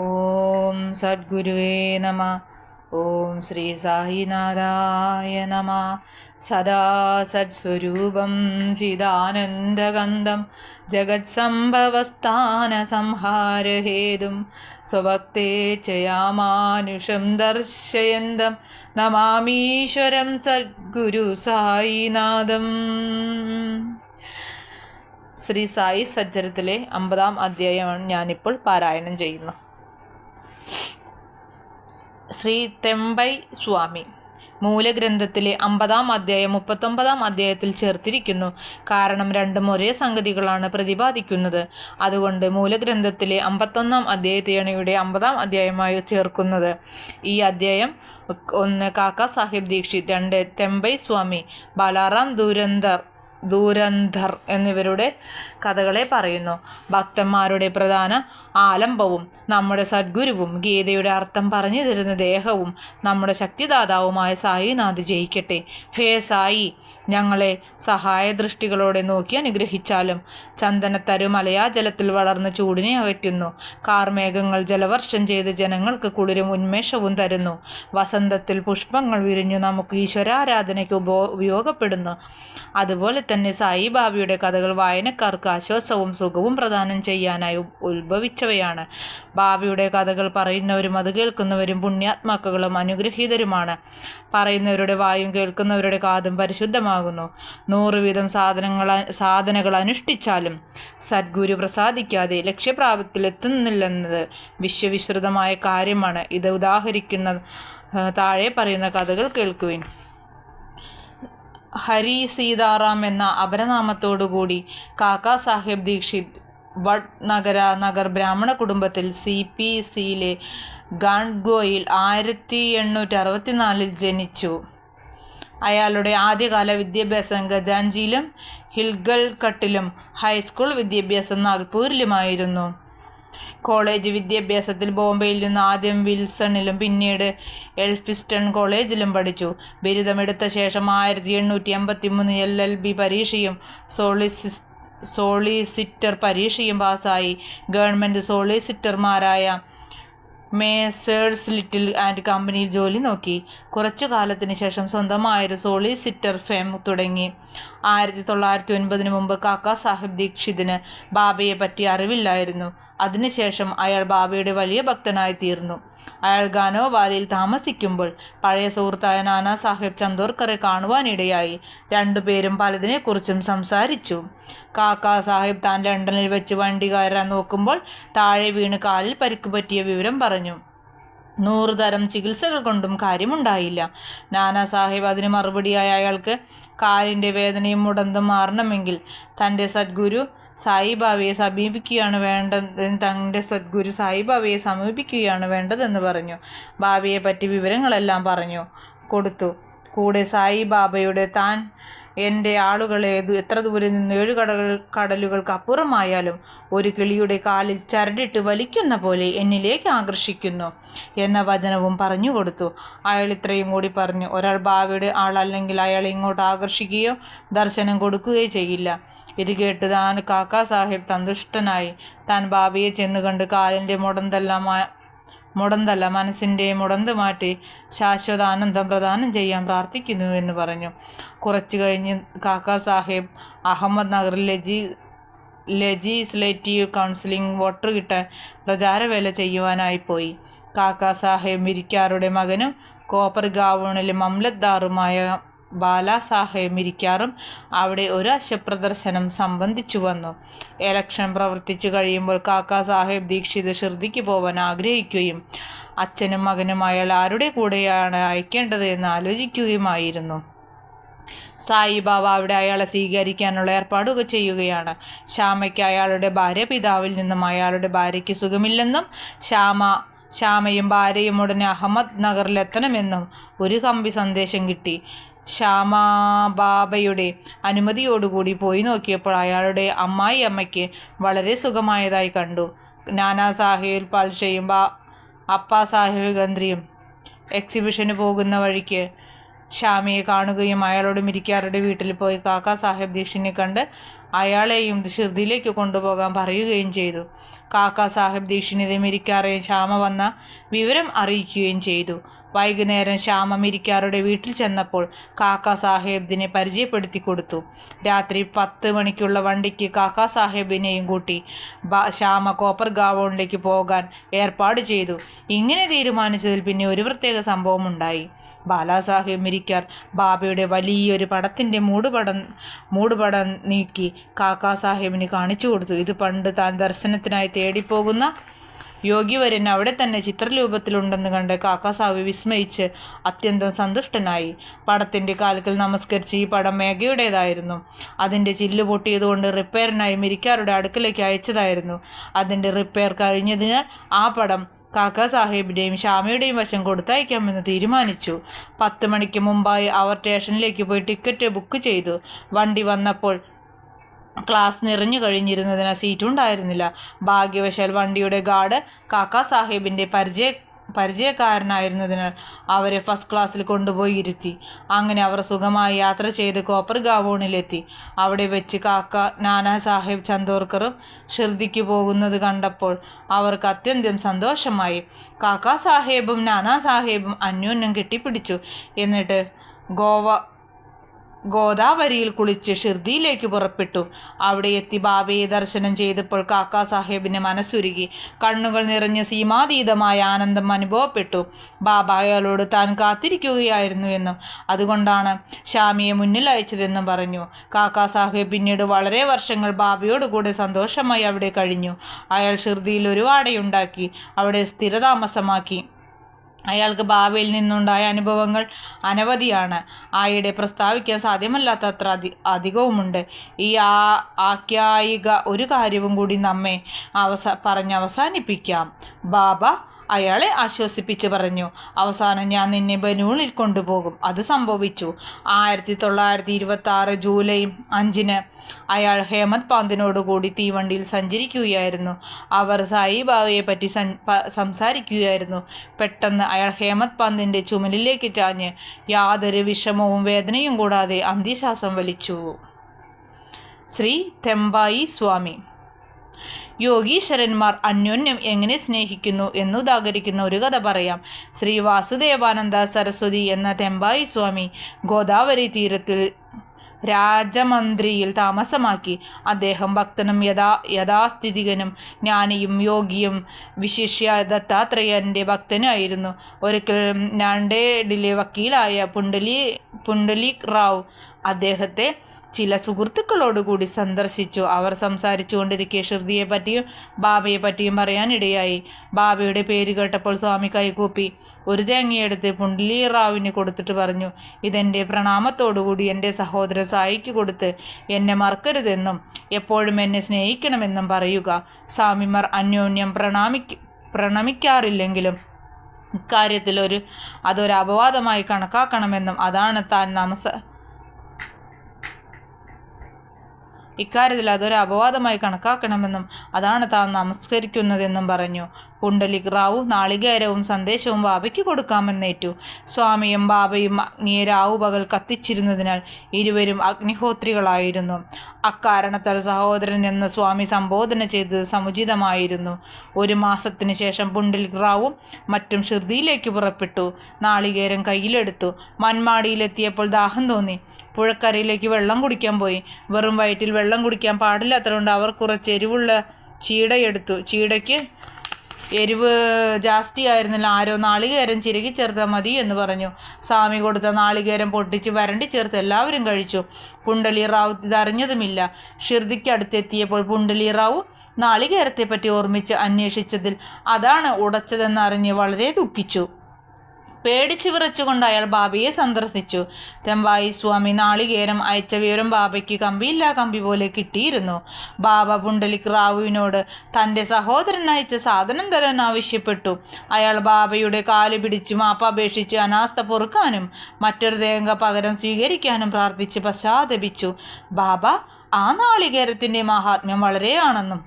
ഓം സദ്ഗുരുവേ നമ. ഓം ശ്രീ സായിനാഥായ നമ. സദാ സത്സ്വരൂപം ചിദാനന്ദഗന്ധം ജഗത്സംഭവസ്ഥാനസംഹാരഹേതും സ്വഭക്തേ ചയാമാനുഷം ദർശയന്തം നമാമീശ്വരം സദ്ഗുരു സായിനാഥം. ശ്രീ സായി സച്ചരിതത്തിലെ 50-ാം അധ്യായമാണ് ഞാനിപ്പോൾ പാരായണം ചെയ്യുന്നത്. ശ്രീ തെമ്പൈ സ്വാമി മൂലഗ്രന്ഥത്തിലെ 50-ാം അധ്യായം 39-ാം അധ്യായത്തിൽ ചേർത്തിരിക്കുന്നു. കാരണം രണ്ടും ഒരേ സംഗതികളാണ് പ്രതിപാദിക്കുന്നത്. അതുകൊണ്ട് മൂലഗ്രന്ഥത്തിലെ 51-ാം അധ്യായത്തെയാണ് ഇവിടെ 50-ാം അധ്യായമായി ചേർക്കുന്നത്. ഈ അധ്യായം 1 കാക്കാ സാഹിബ് ദീക്ഷിത്, 2 തെമ്പൈ സ്വാമി, ബാലാറാം ദൂരന്ധർ എന്നിവരുടെ കഥകളെ പറയുന്നു. ഭക്തന്മാരുടെ പ്രധാന ആലംബവും നമ്മുടെ സദ്ഗുരുവും ഗീതയുടെ അർത്ഥം പറഞ്ഞു തരുന്ന ദേഹവും നമ്മുടെ ശക്തിദാതാവുമായ സായിനാഥ് ജയിക്കട്ടെ. ഹേ സായി, ഞങ്ങളെ സഹായദൃഷ്ടികളോടെ നോക്കി അനുഗ്രഹിച്ചാലും. ചന്ദനത്തരു മലയാജലത്തിൽ വളർന്ന ചൂടിനെ അകറ്റുന്നു. കാർമേഘങ്ങൾ ജലവർഷം ചെയ്ത് ജനങ്ങൾക്ക് കുളിരും ഉന്മേഷവും തരുന്നു. വസന്തത്തിൽ പുഷ്പങ്ങൾ വിരിഞ്ഞു നമുക്ക് ഈശ്വരാരാധനയ്ക്ക് ഉപയോഗപ്പെടുന്നു. അതുപോലെ തന്നെ സായിബാബയുടെ കഥകൾ വായനക്കാർക്ക് ആശ്വാസവും സുഖവും പ്രദാനം ചെയ്യാനായി ഉത്ഭവിച്ചവയാണ്. ബാബയുടെ കഥകൾ പറയുന്നവരും അത് കേൾക്കുന്നവരും പുണ്യാത്മാക്കളും അനുഗ്രഹീതരുമാണ്. പറയുന്നവരുടെ വായും കേൾക്കുന്നവരുടെ കാതും പരിശുദ്ധമാകുന്നു. 100 വീതം സാധനകൾ അനുഷ്ഠിച്ചാലും സദ്ഗുരു പ്രസാദിക്കാതെ ലക്ഷ്യപ്രാപ്തിയിലെത്തുന്നില്ലെന്നത് വിശ്വവിശ്രുതമായ കാര്യമാണ്. ഇത് ഉദാഹരിക്കുന്ന താഴെ പറയുന്ന കഥകൾ കേൾക്കുവിൻ. ഹരി സീതാറാം എന്ന അപരനാമത്തോടുകൂടി കാക്കാ സാഹിബ് ദീക്ഷിത് നഗർ ബ്രാഹ്മണ കുടുംബത്തിൽ CPCയിലെ ഗാൺഗ്വോയിൽ 1864 ജനിച്ചു. അയാളുടെ ആദ്യകാല വിദ്യാഭ്യാസം ഗജാൻജിയിലും ഹിൽഗൽഘട്ടിലും ഹൈസ്കൂൾ വിദ്യാഭ്യാസം നാഗ്പൂരിലുമായിരുന്നു. കോളേജ് വിദ്യാഭ്യാസത്തിൽ ബോംബെയിൽ നിന്ന് ആദ്യം വിൽസണിലും പിന്നീട് എൽഫിസ്റ്റൺ കോളേജിലും പഠിച്ചു. ബിരുദമെടുത്ത ശേഷം 1883 LLB പരീക്ഷയും സോളിസിറ്റർ പരീക്ഷയും പാസ്സായി. ഗവൺമെൻറ് സോളിസിറ്റർമാരായ മേസേഴ്സ് ലിറ്റിൽ ആൻഡ് കമ്പനിയിൽ ജോലി നോക്കി. കുറച്ചു കാലത്തിന് ശേഷം സ്വന്തമായൊരു സോളിസിറ്റർ ഫേം തുടങ്ങി. 1909 മുമ്പ് കാക്കാ സാഹിബ് ദീക്ഷിതിന് ബാബയെ പറ്റി അറിവില്ലായിരുന്നു. അതിനുശേഷം അയാൾ ബാബയുടെ വലിയ ഭക്തനായി തീർന്നു. അയാൾ ഗാനോവാലിയിൽ താമസിക്കുമ്പോൾ പഴയ സുഹൃത്തായ നാനാ സാഹിബ് ചന്ദോർക്കറെ കാണുവാനിടയായി. രണ്ടുപേരും പലതിനെക്കുറിച്ചും സംസാരിച്ചു. കാക്കാ സാഹിബ് താൻ ലണ്ടനിൽ വെച്ച് വണ്ടി കയറാൻ നോക്കുമ്പോൾ താഴെ വീണ് കാലിൽ പരിക്ക് പറ്റിയ വിവരം പറഞ്ഞു. 100 തരം ചികിത്സകൾ കൊണ്ടും കാര്യമുണ്ടായില്ല. നാനാ സാഹിബ് അതിന് മറുപടിയായി അയാൾക്ക് കാലിൻ്റെ വേദനയും മുടന്തും മാറണമെങ്കിൽ തൻ്റെ സദ്ഗുരു സായിബാബയെ സമീപിക്കുകയാണ് വേണ്ടതെന്ന് പറഞ്ഞു. ബാബയെ പറ്റി വിവരങ്ങളെല്ലാം പറഞ്ഞു കൊടുത്തു. കൂടെ സായിബാബയുടെ താൻ എൻ്റെ ആളുകളെ എത്ര ദൂരെ നിന്ന് 7 കടലുകൾക്ക് അപ്പുറമായാലും ഒരു കിളിയുടെ കാലിൽ ചരടിട്ട് വലിക്കുന്ന പോലെ എന്നിലേക്ക് ആകർഷിക്കുന്നു എന്ന വചനവും പറഞ്ഞു കൊടുത്തു. അയാൾ ഇത്രയും കൂടി പറഞ്ഞു: ഒരാൾ ബാബയുടെ ആളല്ലെങ്കിൽ അയാളെ ഇങ്ങോട്ട് ആകർഷിക്കുകയോ ദർശനം കൊടുക്കുകയോ ചെയ്യില്ല. ഇത് കേട്ട് താൻ കാക്കാ സാഹിബ് സന്തുഷ്ടനായി. താൻ ബാബയെ ചെന്ന് കണ്ട് കാലിൻ്റെ മുടന്തല്ല മനസ്സിൻ്റെ മുടന്ത് മാറ്റി ശാശ്വതാനന്ദം പ്രദാനം ചെയ്യാൻ പ്രാർത്ഥിക്കുന്നു എന്ന് പറഞ്ഞു. കുറച്ചു കഴിഞ്ഞ് കാക്കാ സാഹിബ് അഹമ്മദ് നഗറിൽ ലെജിസ്ലേറ്റീവ് കൗൺസിലിംഗ് വോട്ട് കിട്ടാൻ പ്രചാരവേല ചെയ്യുവാനായി പോയി. കാക്കാ സാഹിബ് മിരിക്കാറുടെ മകനും കോപ്പർഗാവണിലെ മംലത്ദാറുമായ ബാലാ സാഹേബ് മിരിക്കാറും അവിടെ ഒരു അശ്വപ്രദർശനം സംബന്ധിച്ചു വന്നു. ഇലക്ഷൻ പ്രവർത്തിച്ചു കഴിയുമ്പോൾ കാക്കാ സാഹിബ് ദീക്ഷിത് ഷിർദിക്ക് പോവാൻ ആഗ്രഹിക്കുകയും അച്ഛനും മകനും അയാൾ ആരുടെ കൂടെയാണ് അയക്കേണ്ടത് എന്ന് ആലോചിക്കുകയുമായിരുന്നു. സായിബാബ അവിടെ അയാളെ സ്വീകരിക്കാനുള്ള ഏർപ്പാടുകൾ ചെയ്യുകയാണ്. ശ്യാമയ്ക്ക് അയാളുടെ ഭാര്യ പിതാവിൽ നിന്നും അയാളുടെ ഭാര്യയ്ക്ക് സുഖമില്ലെന്നും ശ്യാമയും ഭാര്യയും ഉടനെ അഹമ്മദ് നഗറിലെത്തണമെന്നും ഒരു കമ്പി സന്ദേശം കിട്ടി. ശ്യാമാബാബയുടെ അനുമതിയോടുകൂടി പോയി നോക്കിയപ്പോൾ അയാളുടെ അമ്മയ്ക്ക് വളരെ സുഖമായതായി കണ്ടു. നാനാ സാഹിബ് പാൽഷയും അപ്പാ സാഹിബ് ഗന്ത്രിയും എക്സിബിഷന് പോകുന്ന വഴിക്ക് ശ്യാമയെ കാണുകയും അയാളോട് മിരിക്കാറുടെ വീട്ടിൽ പോയി കാക്കാ സാഹിബ് ദീക്ഷിനെ കണ്ട് അയാളെയും ഷിർദിയിലേക്ക് കൊണ്ടുപോകാൻ പറയുകയും ചെയ്തു. കാക്കാ സാഹിബ് ദീക്ഷിണിതെ മിരിക്കാറേയും ശ്യാമ വന്ന വിവരം അറിയിക്കുകയും ചെയ്തു. വൈകുന്നേരം ശ്യാമ മിരിക്കാറുടെ വീട്ടിൽ ചെന്നപ്പോൾ കാക്കാ സാഹേബിനെ പരിചയപ്പെടുത്തി കൊടുത്തു. രാത്രി 10 മണിക്കുള്ള വണ്ടിക്ക് കാക്കാ സാഹേബിനെയും കൂട്ടി ശ്യാമ കോപ്പർ ഗാവോണിലേക്ക് പോകാൻ ഏർപ്പാട് ചെയ്തു. ഇങ്ങനെ തീരുമാനിച്ചതിൽ പിന്നെ ഒരു പ്രത്യേക സംഭവം ഉണ്ടായി. ബാലാസാഹേബ് മിരിക്കാർ ബാബയുടെ വലിയൊരു പടത്തിൻ്റെ മൂടുപടം നീക്കി കാക്കാ സാഹേബിന് കാണിച്ചു കൊടുത്തു. ഇത് പണ്ട് താൻ ദർശനത്തിനായി തേടിപ്പോകുന്ന യോഗിവരൻ അവിടെ തന്നെ ചിത്രരൂപത്തിലുണ്ടെന്ന് കണ്ട് കാക്കാ സാഹിബ് വിസ്മയിച്ച് അത്യന്തം സന്തുഷ്ടനായി. പടത്തിൻ്റെ കാൽക്കൽ നമസ്കരിച്ച് ഈ പടം മേഘയുടേതായിരുന്നു. അതിൻ്റെ ചില്ല് പൊട്ടിയതുകൊണ്ട് റിപ്പയറിനായി മിരിക്കാറുടെ അടുക്കലേക്ക് അയച്ചതായിരുന്നു. അതിൻ്റെ റിപ്പയർ കഴിഞ്ഞതിനാൽ ആ പടം കാക്കാ സാഹിബിൻ്റെയും ശ്യാമയുടെയും വശം കൊടുത്തയക്കാമെന്ന് തീരുമാനിച്ചു. 10 മണിക്ക് മുമ്പായി അവർ സ്റ്റേഷനിലേക്ക് പോയി ടിക്കറ്റ് ബുക്ക് ചെയ്തു. വണ്ടി വന്നപ്പോൾ ക്ലാസ് നിറഞ്ഞു കഴിഞ്ഞിരുന്നതിനാൽ സീറ്റുണ്ടായിരുന്നില്ല. ഭാഗ്യവശാൽ വണ്ടിയുടെ ഗാർഡ് കാക്കാ സാഹിബിൻ്റെ പരിചയക്കാരനായിരുന്നതിനാൽ അവരെ ഫസ്റ്റ് ക്ലാസ്സിൽ കൊണ്ടുപോയി ഇരുത്തി. അങ്ങനെ അവർ സുഖമായി യാത്ര ചെയ്ത് കോപ്പർ ഗാവോണിലെത്തി. അവിടെ വെച്ച് നാനാ സാഹിബ് ചന്ദോർക്കറും ഷിർദിക്ക് പോകുന്നത് കണ്ടപ്പോൾ അവർക്ക് അത്യന്തം സന്തോഷമായി. കാക്കാ സാഹിബും നാനാ സാഹിബും അന്യോന്യം കെട്ടിപ്പിടിച്ചു. എന്നിട്ട് ഗോദാവരിയിൽ കുളിച്ച് ഷിർദിയിലേക്ക് പുറപ്പെട്ടു. അവിടെ എത്തി ബാബയെ ദർശനം ചെയ്തപ്പോൾ കാക്കാ സാഹേബിന് മനസ്സുരുകി. കണ്ണുകൾ നിറഞ്ഞ് സീമാതീതമായ ആനന്ദം അനുഭവപ്പെട്ടു. ബാബ അയാളോട് താൻ കാത്തിരിക്കുകയായിരുന്നുവെന്നും അതുകൊണ്ടാണ് ശ്യാമിയെ മുന്നിൽ അയച്ചതെന്നും പറഞ്ഞു. കാക്കാ സാഹേബ് പിന്നീട് വളരെ വർഷങ്ങൾ ബാബയോട് കൂടെ സന്തോഷമായി അവിടെ കഴിഞ്ഞു. അയാൾ ഷിർദിയിൽ ഒരു വാടയുണ്ടാക്കി അവിടെ സ്ഥിരതാമസമാക്കി. അയാൾക്ക് ബാബയിൽ നിന്നുണ്ടായ അനുഭവങ്ങൾ അനവധിയാണ്. ആയിടെ പ്രസ്താവിക്കാൻ സാധ്യമല്ലാത്തത്ര അധികവുമുണ്ട്. ഈ ആഖ്യായിക ഒരു കാര്യവും കൂടി നമ്മെ പറഞ്ഞവസാനിപ്പിക്കാം. ബാബ അയാളെ ആശ്വസിപ്പിച്ച് പറഞ്ഞു. അവസാനം ഞാൻ നിന്നെ ബനൂളിൽ കൊണ്ടുപോകും. അത് സംഭവിച്ചു. 1926 ജൂലൈ 5 അയാൾ ഹേമത് പാന്തിനോടുകൂടി തീവണ്ടിയിൽ സഞ്ചരിക്കുകയായിരുന്നു. അവർ സായിബാബയെ പറ്റി സംസാരിക്കുകയായിരുന്നു. പെട്ടെന്ന് അയാൾ ഹേമത് പാന്തിൻ്റെ ചുമലിലേക്ക് ചാഞ്ഞ് യാതൊരു വിഷമവും വേദനയും കൂടാതെ അന്ത്യശ്വാസം വലിച്ചു. ശ്രീ തെമ്പായി സ്വാമി. യോഗീശ്വരന്മാർ അന്യോന്യം എങ്ങനെ സ്നേഹിക്കുന്നു എന്നുദാഹരിക്കുന്ന ഒരു കഥ പറയാം. ശ്രീ വാസുദേവാനന്ദ സരസ്വതി എന്ന തെമ്പായി സ്വാമി ഗോദാവരി തീരത്തിൽ രാജമന്ത്രിയിൽ താമസമാക്കി. അദ്ദേഹം ഭക്തനും യഥാസ്ഥിതികനും ജ്ഞാനിയും യോഗിയും വിശിഷ്യ ദത്താത്രേയൻ്റെ ഭക്തനായിരുന്നു. ഒരിക്കൽ നാൻഡേഡിലെ വക്കീലായ പുണ്ടലീക് റാവു അദ്ദേഹത്തെ ചില സുഹൃത്തുക്കളോടുകൂടി സന്ദർശിച്ചു. അവർ സംസാരിച്ചു കൊണ്ടിരിക്കെ ഷിർദിയെ പറ്റിയും ബാബയെ പറ്റിയും പറയാനിടയായി. ബാബയുടെ പേര് കേട്ടപ്പോൾ സ്വാമി കൈകൂപ്പി ഒരു തേങ്ങയെടുത്ത് പുണ്ടലീറാവിന് കൊടുത്തിട്ട് പറഞ്ഞു, ഇതെൻ്റെ പ്രണാമത്തോടുകൂടി എൻ്റെ സഹോദരൻ സായിക്ക് കൊടുത്ത് എന്നെ മറക്കരുതെന്നും എപ്പോഴും എന്നെ സ്നേഹിക്കണമെന്നും പറയുക. സ്വാമിമാർ അന്യോന്യം പ്രണമിക്കാറില്ലെങ്കിലും ഇക്കാര്യത്തിൽ അതൊരു അപവാദമായി കണക്കാക്കണമെന്നും അതാണ് താൻ നമസ്കരിക്കുന്നതെന്നും പറഞ്ഞു. പുണ്ടലിക് റാവു നാളികേരവും സന്ദേശവും ബാബയ്ക്ക് കൊടുക്കാമെന്നേറ്റു. സ്വാമിയും ബാബയും അഗ്നിയെ രാവു പകൽ കത്തിച്ചിരുന്നതിനാൽ ഇരുവരും അഗ്നിഹോത്രികളായിരുന്നു. അക്കാരണത്താൽ സഹോദരൻ എന്ന് സ്വാമി സംബോധന ചെയ്തത് സമുചിതമായിരുന്നു. 1 മാസത്തിന് ശേഷം പുണ്ടലിക് റാവുവും മറ്റും ഷിർദിയിലേക്ക് പുറപ്പെട്ടു. നാളികേരം കയ്യിലെടുത്തു. മൺമാടിയിലെത്തിയപ്പോൾ ദാഹം തോന്നി. പുഴക്കരയിലേക്ക് വെള്ളം കുടിക്കാൻ പോയി. വെറും വയറ്റിൽ വെള്ളം കുടിക്കാൻ പാടില്ലാത്തതുകൊണ്ട് അവർ കുറച്ച് എരിവുള്ള ചീടയെടുത്തു. ചീടയ്ക്ക് എരിവ് ജാസ്തിയായിരുന്നില്ല. ആരോ നാളികേരം ചിരകി ചേർത്താൽ മതി എന്ന് പറഞ്ഞു. സ്വാമി കൊടുത്ത നാളികേരം പൊട്ടിച്ച് വരണ്ടി ചേർത്ത് എല്ലാവരും കഴിച്ചു. പുണ്ടലി റാവു ഇതറിഞ്ഞതുമില്ല. ഷിർദിക്ക് അടുത്തെത്തിയപ്പോൾ പുണ്ടലി റാവു നാളികേരത്തെപ്പറ്റി ഓർമ്മിച്ച് അന്വേഷിച്ചതിൽ അതാണ് ഉടച്ചതെന്നറിഞ്ഞ് വളരെ ദുഃഖിച്ചു. പേടിച്ച് വിറച്ചുകൊണ്ട് അയാൾ ബാബയെ സന്ദർശിച്ചു. തെമ്പായി സ്വാമി നാളികേരം അയച്ച വിവരം ബാബയ്ക്ക് കമ്പിയില്ലാ കമ്പി പോലെ കിട്ടിയിരുന്നു. ബാബ പുണ്ടലിക് റാവുവിനോട് തൻ്റെ സഹോദരൻ അയച്ച സാധനം തരാൻ ആവശ്യപ്പെട്ടു. അയാൾ ബാബയുടെ കാല് പിടിച്ച് മാപ്പപേക്ഷിച്ച് അനാസ്ഥ പൊറുക്കാനും മറ്റൊരു തേങ്ങ പകരം സ്വീകരിക്കാനും പ്രാർത്ഥിച്ച് പശ്ചാത്തപിച്ചു. ബാബ ആ നാളികേരത്തിൻ്റെ മഹാത്മ്യം വളരെയാണെന്നും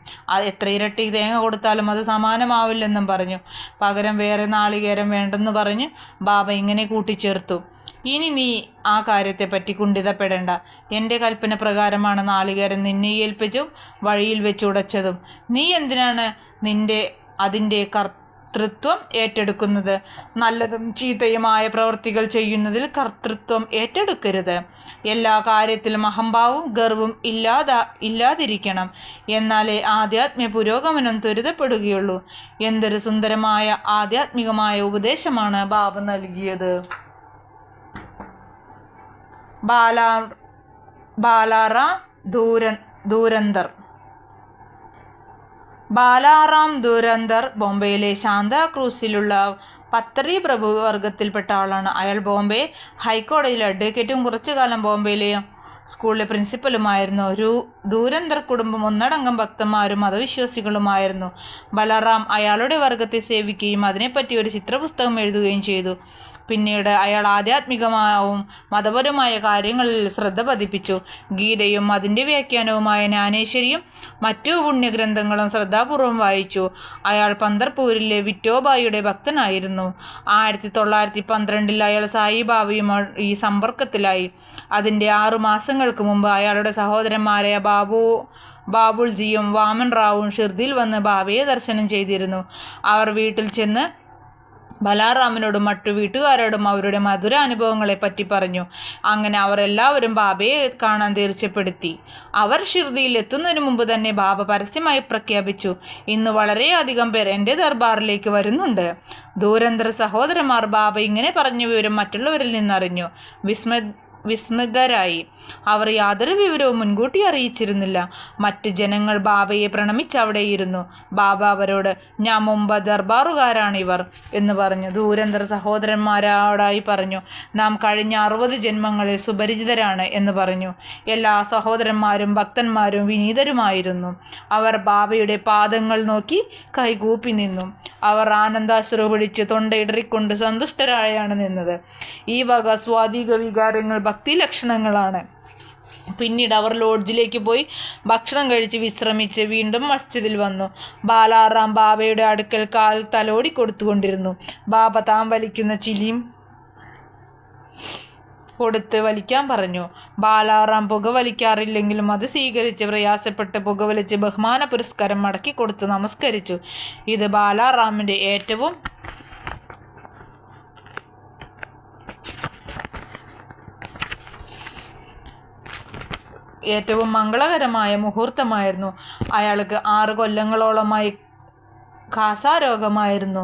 എത്ര ഇരട്ടി തേങ്ങ കൊടുത്താലും അത് സമാനമാവില്ലെന്നും പറഞ്ഞു. പകരം വേറെ നാളികേരം വേണ്ടെന്ന് പറഞ്ഞ് ബാബ ഇങ്ങനെ കൂട്ടിച്ചേർത്തു, ഇനി നീ ആ കാര്യത്തെപ്പറ്റി കുണ്ഠിതപ്പെടേണ്ട. എൻ്റെ കൽപ്പന പ്രകാരമാണ് നാളികേരം നിന്നെ ഏൽപ്പിച്ചും വഴിയിൽ വെച്ച് ഉടച്ചതും. നീ എന്തിനാണ് അതിൻ്റെ കർത്തൃത്വം ഏറ്റെടുക്കുന്നത്? നല്ലതും ചീത്തയുമായ പ്രവൃത്തികൾ ചെയ്യുന്നതിൽ കർത്തൃത്വം ഏറ്റെടുക്കരുത്. എല്ലാ കാര്യത്തിലും അഹംഭാവവും ഗർവവും ഇല്ലാതിരിക്കണം. എന്നാലേ ആധ്യാത്മിക പുരോഗമനം ത്വരിതപ്പെടുകയുള്ളൂ. എന്തൊരു സുന്ദരമായ ആധ്യാത്മികമായ ഉപദേശമാണ് ബാബ നൽകിയത്. ബാലാറാം ദുരന്തർ ബോംബെയിലെ സാന്താക്രൂസിലുള്ള പത്തറി പ്രഭു വർഗത്തിൽപ്പെട്ട ആളാണ്. അയാൾ ബോംബെ ഹൈക്കോടതിയിലെ അഡ്വക്കേറ്റും കുറച്ചു കാലം ബോംബെയിലെ സ്കൂളിലെ പ്രിൻസിപ്പലുമായിരുന്നു. ദുരന്തർ കുടുംബം ഒന്നടങ്കം ഭക്തന്മാരും മതവിശ്വാസികളുമായിരുന്നു. ബലറാം അയാളുടെ വർഗത്തെ സേവിക്കുകയും അതിനെപ്പറ്റി ഒരു ചിത്രപുസ്തകം എഴുതുകയും ചെയ്തു. പിന്നീട് അയാൾ ആധ്യാത്മികമായും മതപരമായ കാര്യങ്ങളിൽ ശ്രദ്ധ പതിപ്പിച്ചു. ഗീതയും അതിൻ്റെ വ്യാഖ്യാനവുമായ ജ്ഞാനേശ്വരിയും മറ്റു പുണ്യഗ്രന്ഥങ്ങളും ശ്രദ്ധാപൂർവം വായിച്ചു. അയാൾ പന്തർപൂരിലെ വിറ്റോബായിയുടെ ഭക്തനായിരുന്നു. 1912 അയാൾ സായിബാബയുമായി സമ്പർക്കത്തിലായി. അതിൻ്റെ 6 മാസങ്ങൾക്ക് മുമ്പ് അയാളുടെ സഹോദരന്മാരായ ബാബുൾജിയും വാമൻ റാവുവും ഷിർദിയിൽ വന്ന് ബാബയെ ദർശനം ചെയ്തിരുന്നു. അവർ വീട്ടിൽ ചെന്ന് ബലാറാമിനോടും മറ്റു വീട്ടുകാരോടും അവരുടെ മധുര അനുഭവങ്ങളെപ്പറ്റി പറഞ്ഞു. അങ്ങനെ അവർ എല്ലാവരും ബാബയെ കാണാൻ തീർച്ചപ്പെടുത്തി. അവർ ഷിർദിയിൽ എത്തുന്നതിന് മുമ്പ് തന്നെ ബാബ പരസ്യമായി പ്രഖ്യാപിച്ചു, ഇന്ന് വളരെയധികം പേർ എൻ്റെ ദർബാറിലേക്ക് വരുന്നുണ്ട്. ദുരന്തർ സഹോദരന്മാർ ബാബ ഇങ്ങനെ പറഞ്ഞ വിവരം മറ്റുള്ളവരിൽ നിന്നറിഞ്ഞു വിസ്മിതരായി. അവർ യാതൊരു വിവരവും മുൻകൂട്ടി അറിയിച്ചിരുന്നില്ല. മറ്റു ജനങ്ങൾ ബാബയെ പ്രണമിച്ച് അവിടെയിരുന്നു. ബാബ അവരോട്, ഞാൻ മുമ്പ് ദർബാറുകാരാണിവർ എന്ന് പറഞ്ഞു. ദുരന്തർ സഹോദരന്മാരോടായി പറഞ്ഞു, നാം കഴിഞ്ഞ 60 ജന്മങ്ങളിൽ സുപരിചിതരാണ് എന്ന് പറഞ്ഞു. എല്ലാ സഹോദരന്മാരും ഭക്തന്മാരും വിനീതരുമായിരുന്നു. അവർ ബാബയുടെ പാദങ്ങൾ നോക്കി കൈകൂപ്പി നിന്നു. അവർ ആനന്ദാശ്രു പിടിച്ച് തൊണ്ടയിടറിക്കൊണ്ട് സന്തുഷ്ടരായാണ് നിന്നത്. ഈ വക സ്വാധിക വികാരങ്ങൾ ഭക്തി ലക്ഷണങ്ങളാണ്. പിന്നീട് അവർ ലോഡ്ജിലേക്ക് പോയി ഭക്ഷണം കഴിച്ച് വിശ്രമിച്ച് വീണ്ടും മസ്ജിദിൽ വന്നു. ബാലാറാം ബാബയുടെ അടുക്കൽ കാൽ തലോടി കൊടുത്തുകൊണ്ടിരുന്നു. ബാബ താൻ വലിക്കുന്ന ചിലിയും കൊടുത്ത് വലിക്കാൻ പറഞ്ഞു. ബാലാറാം പുകവലിക്കാറില്ലെങ്കിലും അത് സ്വീകരിച്ച് പ്രയാസപ്പെട്ട് പുകവലിച്ച് ബഹുമാന പുരസ്കാരം മടക്കി കൊടുത്ത് നമസ്കരിച്ചു. ഇത് ബാലാറാമിൻ്റെ ഏറ്റവും മംഗളകരമായ മുഹൂർത്തമായിരുന്നു. അയാൾക്ക് 6 കൊല്ലങ്ങളോളമായി ഖാസാരോഗമായിരുന്നു.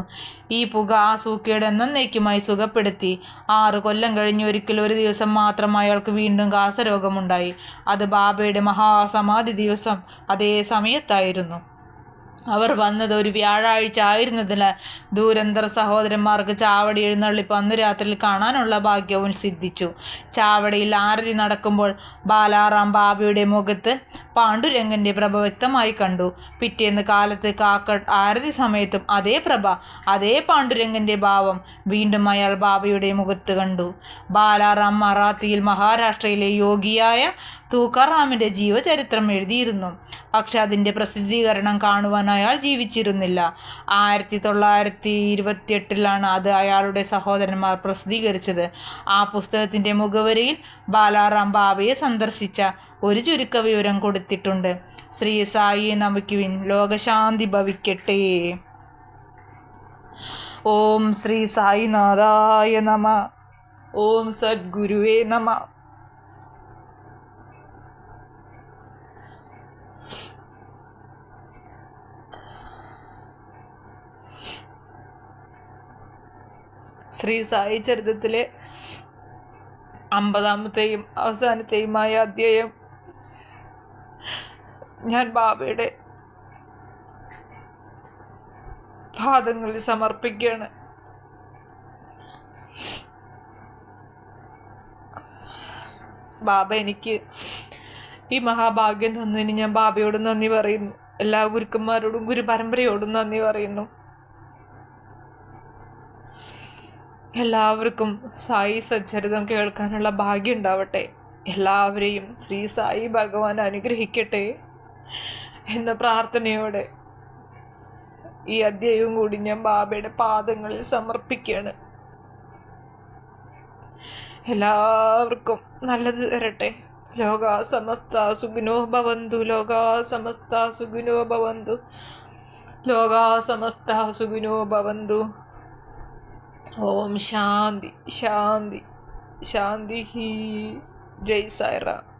ഈ പുക ആ സൂക്കേട് എന്നേക്കുമായി സുഖപ്പെടുത്തി. 6 കൊല്ലം കഴിഞ്ഞ് ഒരു ദിവസം മാത്രം അയാൾക്ക് വീണ്ടും ഖാസരോഗമുണ്ടായി. അത് ബാബയുടെ മഹാസമാധി ദിവസം അതേ സമയത്തായിരുന്നു. അവർ വന്നത് ഒരു വ്യാഴാഴ്ച ആയിരുന്നതിനാൽ ദുരന്തർ സഹോദരന്മാർക്ക് ചാവടി എഴുന്നള്ളിപ്പ് അന്ന് രാത്രിയിൽ കാണാനുള്ള ഭാഗ്യവും സിദ്ധിച്ചു. ചാവടിയിൽ ആരതി നടക്കുമ്പോൾ ബാലാറാം ബാബയുടെ മുഖത്ത് പാണ്ഡുരംഗൻ്റെ പ്രഭ വ്യക്തമായി കണ്ടു. പിറ്റേന്ന് കാലത്ത് കാക്കട്ട് ആരതി സമയത്തും അതേ പ്രഭ, അതേ പാണ്ഡുരംഗൻ്റെ ഭാവം വീണ്ടും അയാൾ ബാബയുടെ മുഖത്ത് കണ്ടു. ബാലാറാം മറാത്തിയിൽ മഹാരാഷ്ട്രയിലെ യോഗിയായ തൂക്കാറാമിൻ്റെ ജീവചരിത്രം എഴുതിയിരുന്നു. പക്ഷെ അതിൻ്റെ പ്രസിദ്ധീകരണം കാണുവാൻ അയാൾ ജീവിച്ചിരുന്നില്ല. 1928 അത് അയാളുടെ സഹോദരന്മാർ പ്രസിദ്ധീകരിച്ചത്. ആ പുസ്തകത്തിൻ്റെ മുഖവരിയിൽ ബാലാറാം ബാബയെ സന്ദർശിച്ച ഒരു ചുരുക്ക വിവരം കൊടുത്തിട്ടുണ്ട്. ശ്രീ സായി നമിക്കുവിൻ, ലോകശാന്തി ഭവിക്കട്ടെ. ഓം ശ്രീ സായിനാഥായ നമ. ഓം സദ്ഗുരുവേ നമ. ശ്രീ സായി ചരിത്രത്തിലെ 50ാമത്തെയും അവസാനത്തെയുമായ അധ്യായം ഞാൻ ബാബയുടെ പാദങ്ങളിൽ സമർപ്പിക്കുകയാണ്. ബാബ എനിക്ക് ഈ മഹാഭാഗ്യം തന്നതിന് ഞാൻ ബാബയോട് നന്ദി പറയുന്നു. എല്ലാ ഗുരുക്കന്മാരോടും ഗുരുപരമ്പരയോടും നന്ദി പറയുന്നു. എല്ലാവർക്കും സായി സച്ചരിതം കേൾക്കാനുള്ള ഭാഗ്യം ഉണ്ടാവട്ടെ. എല്ലാവരെയും ശ്രീ സായി ഭഗവാൻ അനുഗ്രഹിക്കട്ടെ എന്ന പ്രാർത്ഥനയോടെ ഈ അധ്യായവും കൂടി ഞാൻ ബാബയുടെ പാദങ്ങളിൽ സമർപ്പിക്കുകയാണ്. എല്ലാവർക്കും നല്ലത് വരട്ടെ. ലോക സമസ്ത സുഖിനോ ഭവന്തു, ലോക സമസ്ത സുഖിനോ ഭവന്തു, ലോക സമസ്ത സുഖിനോ ഭവന്തു. ഓം ശാന്തി ശാന്തി ശാന്തി. ജയ് സായിറാം.